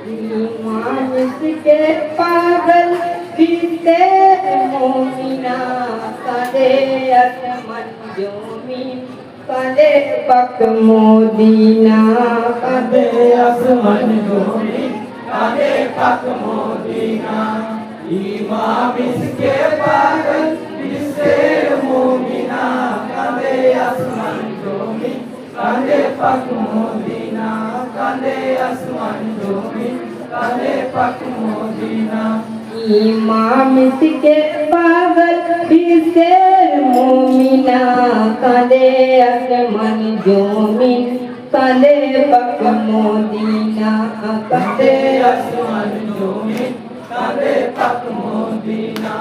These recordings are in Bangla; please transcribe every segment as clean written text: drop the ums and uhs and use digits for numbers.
ईमान इसके पागल फिरते मोमिना कादे असमन जोमीन कादे पक मोदीना कादे আসমান জমি কাঁদে পাক মদিনা ইমাম ইসকে পাগল বিশ্বের মুমিনা কাঁদে আসমান জমি কাঁদে পাক মদিনা কাঁদে আসমান জমি কাঁদে পাক মদিনা इमाम इसके पागल फिरते मोमिना कादे असमन जोमीन कादे पक मोदीना কাঁদে कादे আসমান জমি কাঁদে পাক মদিনা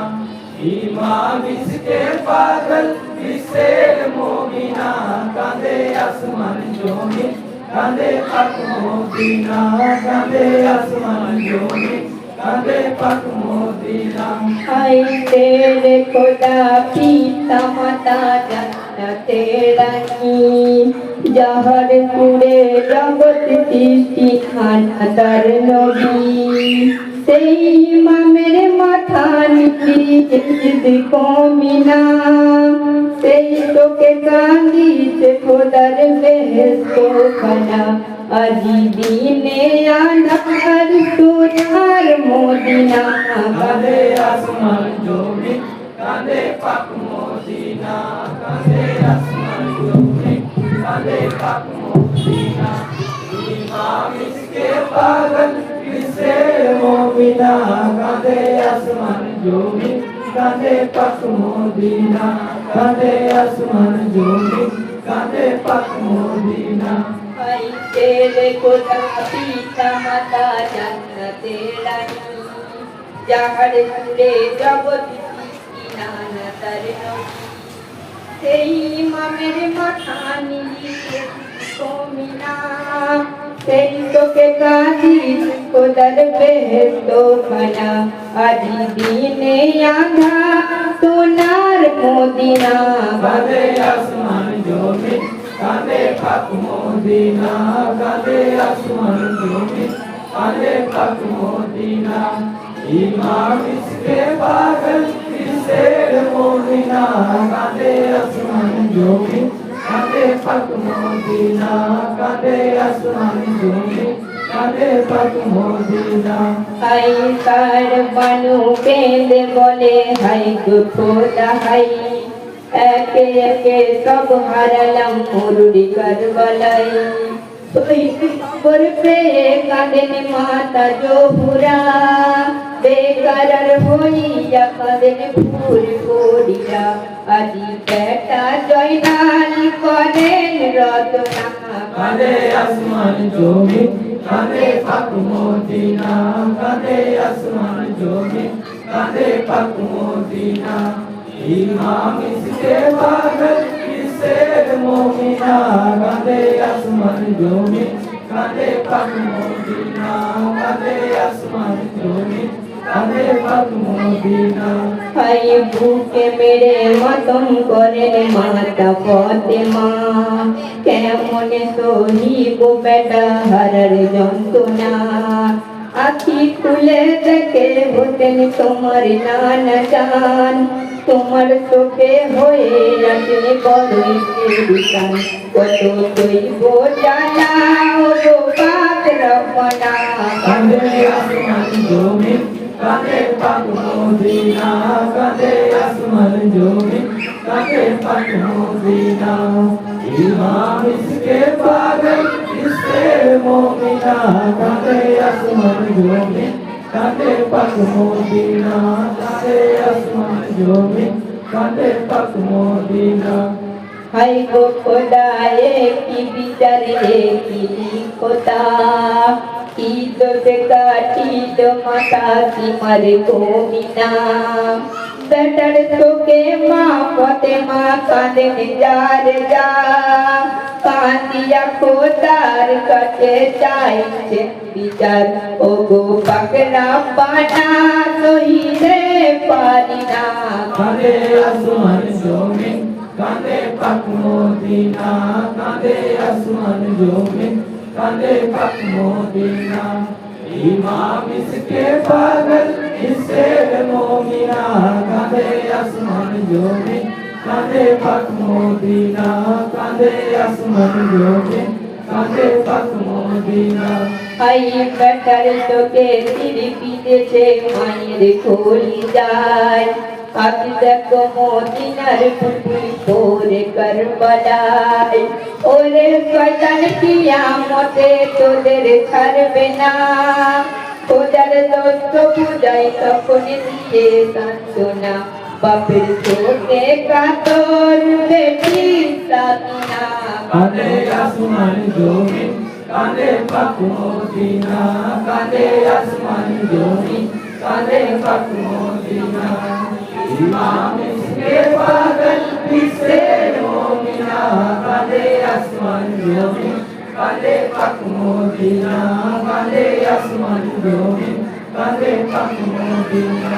ইমাম ইসকে পাগল বিশ্বের মুমিনা কাঁদে আসমান জমি কাঁদে পাক মদিনা কাঁদে আসমান জমি কাঁদে পাক মদিনা हाय तेरे खुदा पीता माता तेरा जहर पूरे जगत सृष्टि खाना दर नबी সেই ইমামের মাথা নিচে কমিনা সেই তোকে কান্দিছে খোদার বেহেশত খানা আজি দিনে আনার সোনার মদিনা কাঁদে আসমান জমি কাঁদে পাক মদিনা কাঁদে আসমান জমি কাঁদে পাক মদিনা ইমাম ইসকে পাগল বিশ্বের মুমিনা কাঁদে আসমান জমি কাঁদে পাক মদিনা কাঁদে আসমান জমি কাঁদে পাক মদিনা ভাই তেরে খোদা পিতা মাতা জান্নাতে রানী যাহার পুরে জগৎ সৃষ্টি নানা তার নবী সেই ইমামের মাথা নিলিয়ে কমিনা সেই তোকে কাঁদি খোদার বেহেশত খানা আজি দিনে আধা সোনার মদিনা কাঁদে আসমান জমি কাঁদে পাক মদিনা কাঁদে আসমান জমি কাঁদে পাক মদিনা ইমাম ইসকে পাগল বিশ্বের মুমিনা কাঁদে আসমান জমি কাঁদে পাক মদিনা কাঁদে আসমান জমি কাঁদে পাক মদিনা হাই কার বানু কেঁদে বলে হাই গো খোদা হাই একে একে সব হারালাম মুরুরি কারবালাই ওই খবর পেয়ে কাঁদেন মাতা জোহুরা বেকারার হইয়া কাঁদেন ফুল করিয়া আজি বেটা জয়নাল করেন রতনা কাঁদে আসমান জমি কাঁদে পাক মদিনা কাঁদে আসমান জমি কাঁদে পাক মদিনা ইমাম ইসকে পাগল বিশ্বের মুমিনা কাঁদে আসমান জমি কাঁদে পাক মদিনা কাঁদে আসমান জমি কাঁদে পাক মদিনা হাই বুকে মেরে মাতম করেন মাতা ফতেমা কেমনে সহিব বেটা হারার যন্ত্রণা আখি খুলে দেখে হতেন তোমার নানা জান তোমার চোখে হয়ে আছেন বড়ই বিধান কত দৈব জানা ও গো পাক রব্বানা কাঁদে আসমান জমি কাঁদে পাক মদিনা কাঁদে আসমান জমি কাঁদে পাক মদিনা ইমাম ইসকে পাগল বিশ্বের মুমিনা কাঁদে আসমান জমি কাঁদে পাক মদিনা কাঁদে আসমান জমি কাঁদে পাক মদিনা হাই গো খোদা কি বিচার কি খোদা কি দোষ কাটিল মাতা কি মারে গোমিনা বেটার তোকে মা ফতেমা কাঁদেন যার যা কাঁদিয়া খোদার কাছে চাইছে বিচার ও গো পাকরা পানা সহিতে পারি না কাঁদে আসমান জমি কাঁদে পাক মদিনা কাঁদে আসমান জমি কাঁদে পাক মদিনা इमाम इसके पागल इससे मोमिना कांदे आसमान ज़मीन कांदे पाक मदीना कांदे आसमान ज़मीन कांदे पाक मदीना হাই বেটার তোকে তিরপি দেশে মায়ের কোলি যায় আজ দেখো মদিনার পুতুল পরে কারবালায় ওরে শয়তান কিয়ামতে তোদের ছাড়বে না খোদার দোস্ত বুঝাই তখন দিয়ে সান্ত্বনা বাপের চোখে কাতর বেটি সাকিনা कांदे आसमान ज़मीन कांदे पाक मदीना कांदे आसमान ज़मीन कांदे पाक मदीना इमाम इसके पागल इससे मोमिना कांदे आसमान ज़मीन कांदे पाक मदीना कांदे आसमान ज़मीन कांदे पाक मदीना